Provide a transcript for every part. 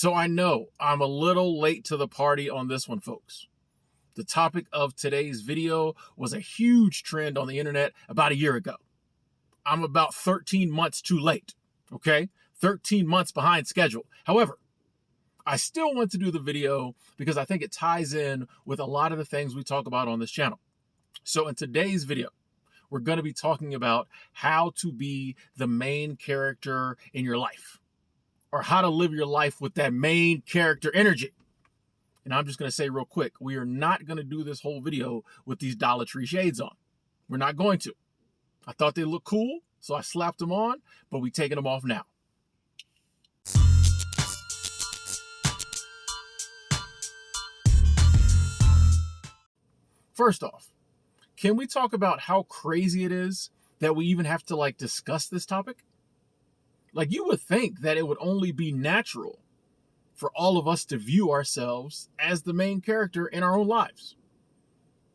So I know I'm a little late to the party on this one, folks. The topic of today's video was a huge trend on the internet about a year ago. I'm about 13 months too late, okay? 13 months behind schedule. However, I still want to do the video because I think it ties in with a lot of the things we talk about on this channel. So in today's video, we're going to be talking about how to be the main character in your life, or how to live your life with that main character energy. And I'm just going to say real quick, we are not going to do this whole video with these Dollar Tree shades on. We're not going to. I thought they looked cool, so I slapped them on, but we're taking them off now. First off, can we talk about how crazy it is that we even have to discuss this topic? You would think that it would only be natural for all of us to view ourselves as the main character in our own lives.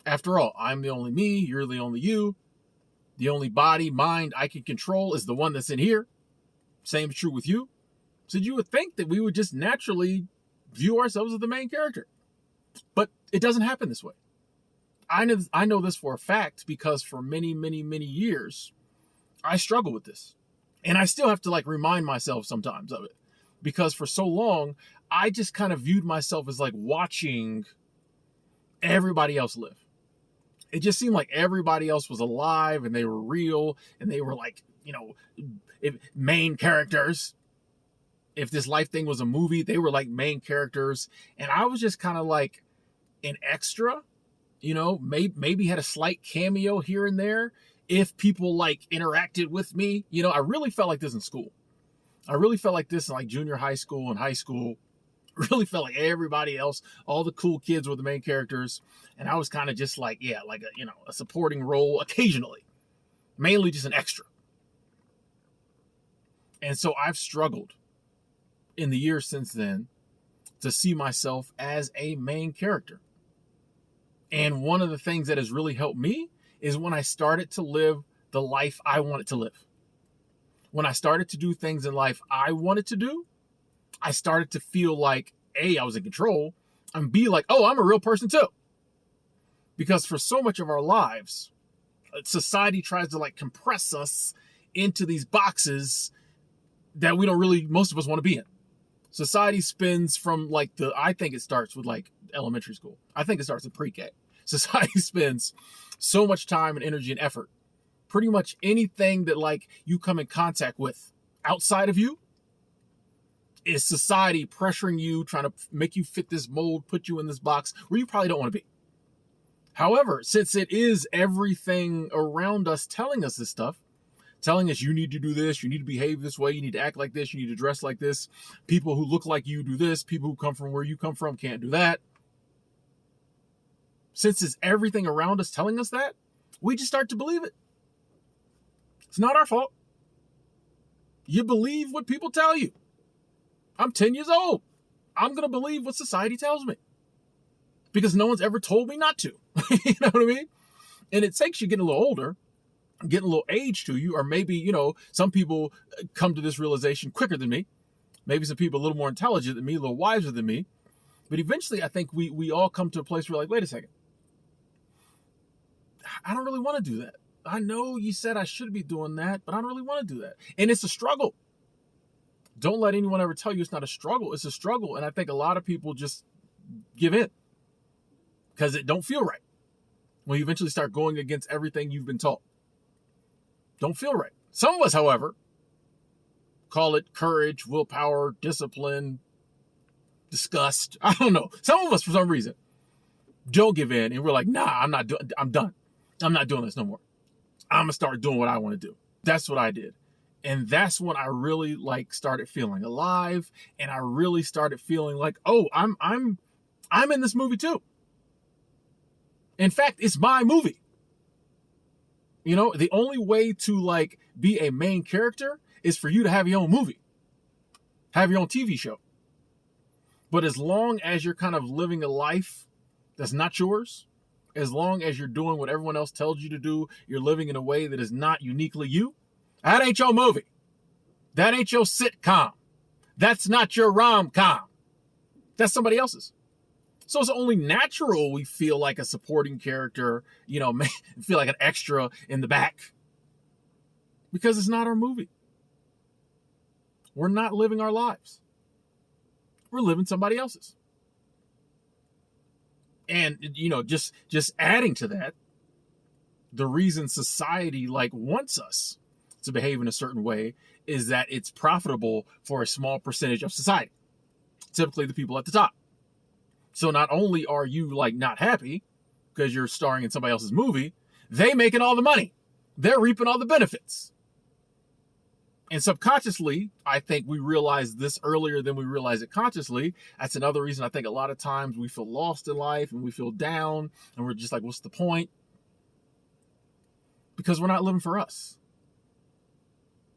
After all, I'm the only me, you're the only you. The only body, mind I can control is the one that's in here. Same is true with you. So you would think that we would just naturally view ourselves as the main character. But it doesn't happen this way. I know this for a fact because for many, many, many years, I struggle with this. And I still have to remind myself sometimes of it. Because for so long, I just kind of viewed myself as watching everybody else live. It just seemed like everybody else was alive and they were real and they were main characters. If this life thing was a movie, they were main characters. And I was just kind of an extra, maybe had a slight cameo here and there. If people interacted with me, I really felt like this in school. I really felt like this in junior high school and high school. I really felt like everybody else, all the cool kids were the main characters. And I was kind of just a supporting role occasionally, mainly just an extra. And so I've struggled in the years since then to see myself as a main character. And one of the things that has really helped me is when I started to live the life I wanted to live. When I started to do things in life I wanted to do, I started to feel like, A, I was in control, and B, oh, I'm a real person too. Because for so much of our lives, society tries to compress us into these boxes that we don't really, most of us want to be in. Society spins from I think it starts with elementary school. I think it starts at pre-K. Society spends so much time and energy and effort. Pretty much anything that you come in contact with outside of you is society pressuring you, trying to make you fit this mold, put you in this box where you probably don't want to be. However, since it is everything around us telling us this stuff, telling us you need to do this, you need to behave this way, you need to act like this, you need to dress like this, people who look like you do this, people who come from where you come from can't do that. Since it's everything around us telling us that, we just start to believe it. It's not our fault. You believe what people tell you. I'm 10 years old. I'm going to believe what society tells me. Because no one's ever told me not to. You know what I mean? And it takes you getting a little older, getting a little age to you, or maybe, some people come to this realization quicker than me. Maybe some people a little more intelligent than me, a little wiser than me. But eventually, I think we all come to a place where wait a second. I don't really want to do that. I know you said I should be doing that, but I don't really want to do that. And it's a struggle. Don't let anyone ever tell you it's not a struggle. It's a struggle. And I think a lot of people just give in because it don't feel right when you eventually start going against everything you've been taught. Don't feel right. Some of us, however, call it courage, willpower, discipline, disgust. I don't know. Some of us, for some reason, don't give in. And we're nah, I'm done. I'm not doing this no more. I'm going to start doing what I want to do. That's what I did. And that's when I really started feeling alive. And I really started feeling oh, I'm in this movie too. In fact, it's my movie. The only way to be a main character is for you to have your own movie, have your own TV show. But as long as you're kind of living a life that's not yours, as long as you're doing what everyone else tells you to do, you're living in a way that is not uniquely you, that ain't your movie. That ain't your sitcom. That's not your rom-com. That's somebody else's. So it's only natural we feel like a supporting character, feel like an extra in the back. Because it's not our movie. We're not living our lives. We're living somebody else's. And, just adding to that, the reason society wants us to behave in a certain way is that it's profitable for a small percentage of society, typically the people at the top. So not only are you not happy because you're starring in somebody else's movie, they making all the money. They're reaping all the benefits. And subconsciously, I think we realize this earlier than we realize it consciously. That's another reason I think a lot of times we feel lost in life and we feel down and we're just like, what's the point? Because we're not living for us.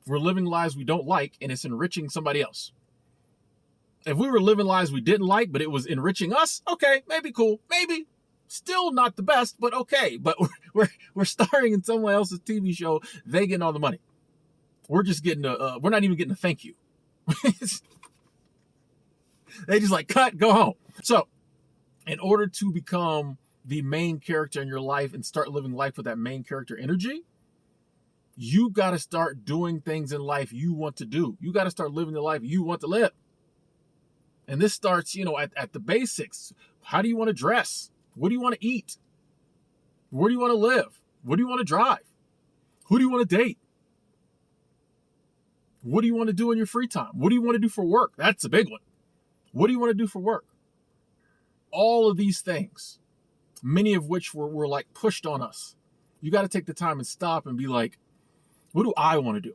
We're living lives we don't like, and it's enriching somebody else. If we were living lives we didn't like, but it was enriching us, okay, maybe cool. Maybe. Still not the best, but okay. But we're starring in someone else's TV show. They getting all the money. We're just getting we're not even getting a thank you. They just cut, go home. So in order to become the main character in your life and start living life with that main character energy, you got to start doing things in life you want to do. You got to start living the life you want to live. And this starts, at the basics. How do you want to dress? What do you want to eat? Where do you want to live? What do you want to drive? Who do you want to date? What do you want to do in your free time? What do you want to do for work? That's a big one. What do you want to do for work? All of these things, many of which were pushed on us. You got to take the time and stop and be like, what do I want to do?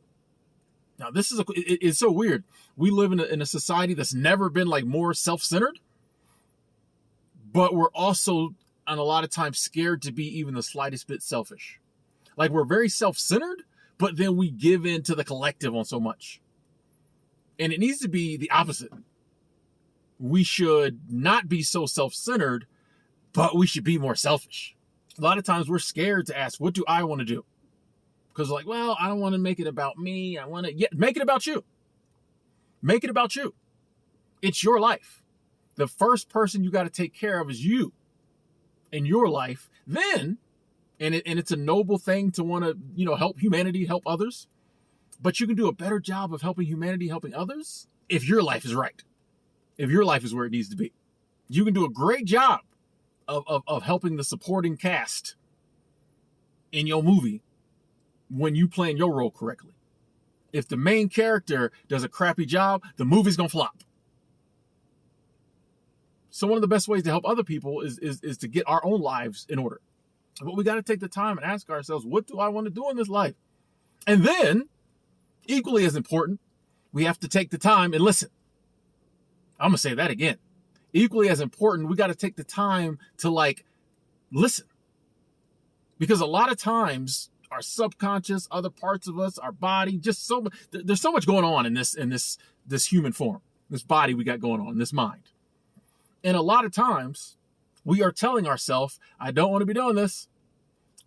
Now, it's so weird. We live in a society that's never been more self-centered, but we're also, and a lot of times, scared to be even the slightest bit selfish. We're very self-centered, but then we give in to the collective on so much. And it needs to be the opposite. We should not be so self-centered, but we should be more selfish. A lot of times we're scared to ask, what do I want to do? Because I don't want to make it about me. I want to make it about you. Make it about you. It's your life. The first person you got to take care of is you in your life. Then, and it's a noble thing to want to, help humanity, help others. But you can do a better job of helping humanity, helping others, if your life is right. If your life is where it needs to be. You can do a great job of helping the supporting cast in your movie when you playing your role correctly. If the main character does a crappy job, the movie's gonna flop. So one of the best ways to help other people is to get our own lives in order. But we got to take the time and ask ourselves, what do I want to do in this life? And then, equally as important, we have to take the time and listen. I'm gonna say that again. Equally as important, we got to take the time to listen. Because a lot of times, our subconscious, other parts of us, our body, there's so much going on in this human form, this body we got going on, this mind. And a lot of times we are telling ourselves, I don't want to be doing this.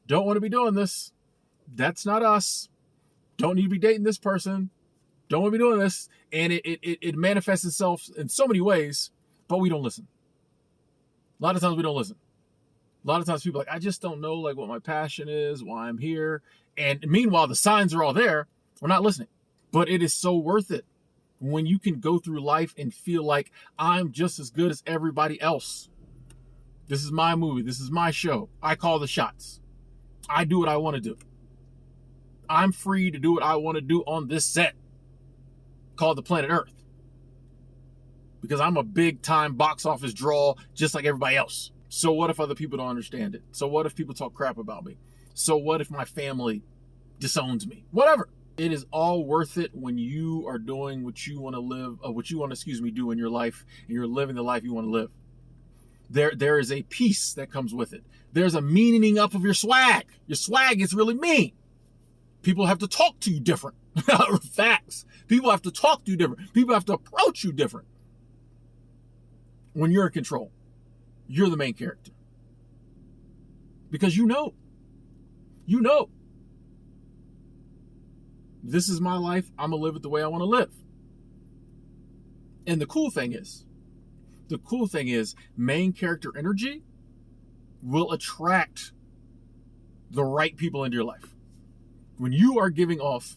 Don't want to be doing this. That's not us. Don't need to be dating this person. Don't want to be doing this. And it manifests itself in so many ways, but we don't listen. A lot of times we don't listen. A lot of times people are I just don't know what my passion is, why I'm here. And meanwhile, the signs are all there. We're not listening. But it is so worth it when you can go through life and feel like I'm just as good as everybody else. This is my movie. This is my show. I call the shots. I do what I want to do. I'm free to do what I want to do on this set called the planet Earth. Because I'm a big time box office draw just like everybody else. So what if other people don't understand it? So what if people talk crap about me? So what if my family disowns me? Whatever. It is all worth it when you are doing what you want to live, do in your life, and you're living the life you want to live. There is a peace that comes with it. There's a meaning up of your swag. Your swag is really mean. People have to talk to you different. Facts. People have to talk to you different. People have to approach you different. When you're in control, you're the main character. Because you know. This is my life. I'm going to live it the way I want to live. And the cool thing is, The cool thing is main character energy will attract the right people into your life. When you are giving off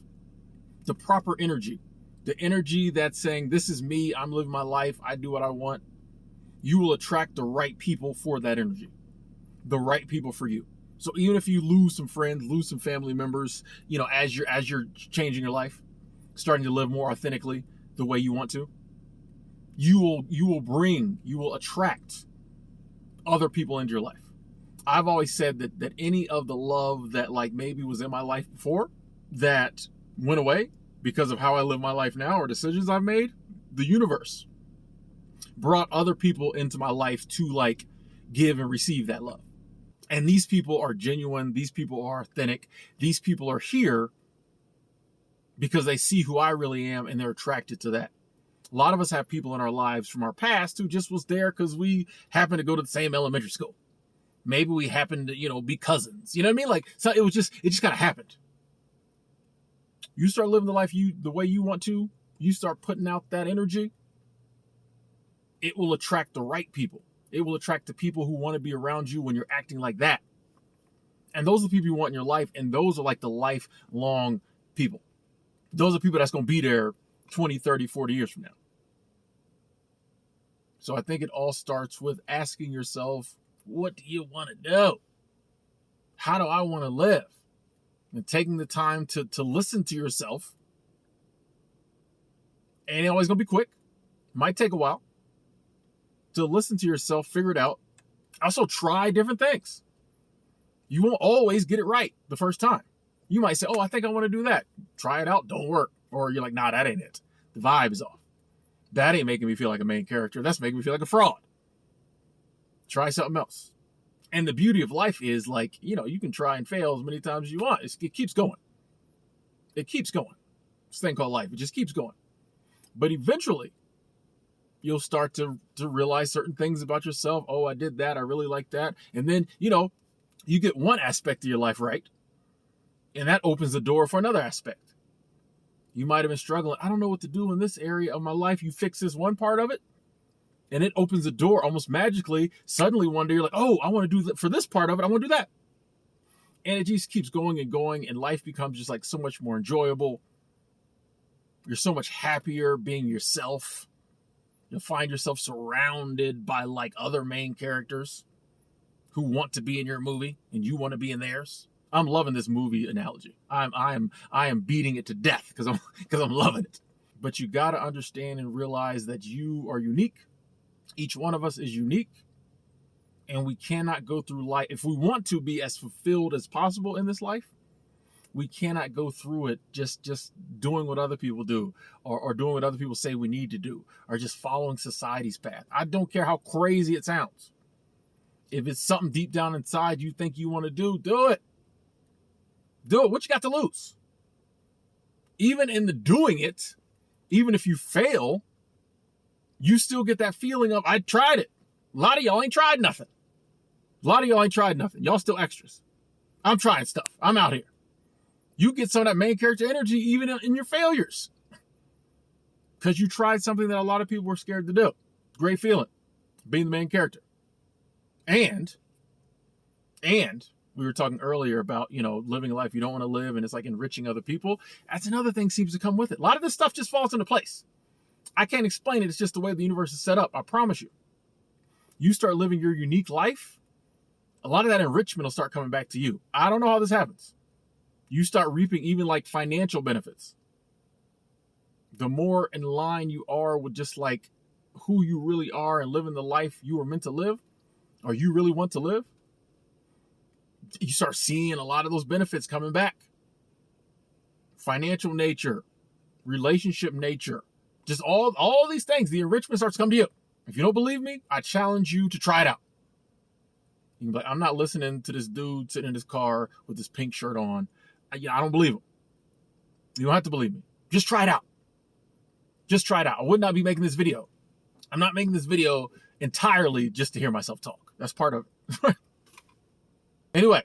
the proper energy, the energy that's saying, this is me, I'm living my life, I do what I want, you will attract the right people for that energy, the right people for you. So even if you lose some friends, lose some family members, as you're changing your life, starting to live more authentically the way you want to, you will attract other people into your life. I've always said that any of the love that like maybe was in my life before that went away because of how I live my life now or decisions I've made, the universe brought other people into my life to like give and receive that love. And these people are genuine. These people are authentic. These people are here because they see who I really am and they're attracted to that. A lot of us have people in our lives from our past who just was there because we happened to go to the same elementary school. Maybe we happened to, be cousins. You know what I mean? Like, so it just kind of happened. You start living the life the way you want to, you start putting out that energy, it will attract the right people. It will attract the people who want to be around you when you're acting like that. And those are the people you want in your life, and those are like the lifelong people. Those are people that's going to be there 20, 30, 40 years from now. So I think it all starts with asking yourself, what do you want to do? How do I want to live? And taking the time to listen to yourself. Ain't always going to be quick. Might take a while. To listen to yourself, figure it out. Also try different things. You won't always get it right the first time. You might say, I think I want to do that. Try it out, don't work. Or you're like, nah, that ain't it. The vibe is off. That ain't making me feel like a main character. That's making me feel like a fraud. Try something else. And the beauty of life is like, you can try and fail as many times as you want. It keeps going. It keeps going. This thing called life, it just keeps going. But eventually, you'll start to realize certain things about yourself. Oh, I did that. I really like that. And then, you get one aspect of your life right. And that opens the door for another aspect. You might have been struggling. I don't know what to do in this area of my life. You fix this one part of it, and it opens the door almost magically. Suddenly one day you're like, I want to do that for this part of it. I want to do that. And it just keeps going and going, and life becomes just like so much more enjoyable. You're so much happier being yourself. You'll find yourself surrounded by like other main characters who want to be in your movie and you want to be in theirs. I'm loving this movie analogy. I am beating it to death because I'm loving it. But you got to understand and realize that you are unique. Each one of us is unique, and we cannot go through life if we want to be as fulfilled as possible in this life. We cannot go through it just doing what other people do or doing what other people say we need to do or just following society's path. I don't care how crazy it sounds. If it's something deep down inside you think you want to do it. Do it. What you got to lose? Even in the doing it, even if you fail, you still get that feeling of, I tried it. A lot of y'all ain't tried nothing. Y'all still extras. I'm trying stuff. I'm out here. You get some of that main character energy even in your failures. Because you tried something that a lot of people were scared to do. Great feeling. Being the main character. And we were talking earlier about, living a life you don't want to live and it's like enriching other people. That's another thing seems to come with it. A lot of this stuff just falls into place. I can't explain it. It's just the way the universe is set up. I promise you. You start living your unique life, a lot of that enrichment will start coming back to you. I don't know how this happens. You start reaping even like financial benefits. The more in line you are with just like who you really are and living the life you were meant to live or you really want to live, you start seeing a lot of those benefits coming back. Financial nature, relationship nature, just all these things, the enrichment starts to come to you. If you don't believe me, I challenge you to try it out. You can be like, I'm not listening to this dude sitting in his car with this pink shirt on. I don't believe him. You don't have to believe me. Just try it out. I would not be making this video. I'm not making this video entirely just to hear myself talk. That's part of it. Anyway,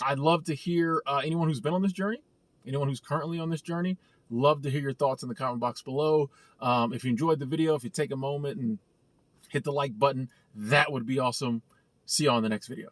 I'd love to hear anyone who's been on this journey, anyone who's currently on this journey. Love to hear your thoughts in the comment box below. If you enjoyed the video, if you take a moment and hit the like button. That would be awesome. See you on the next video.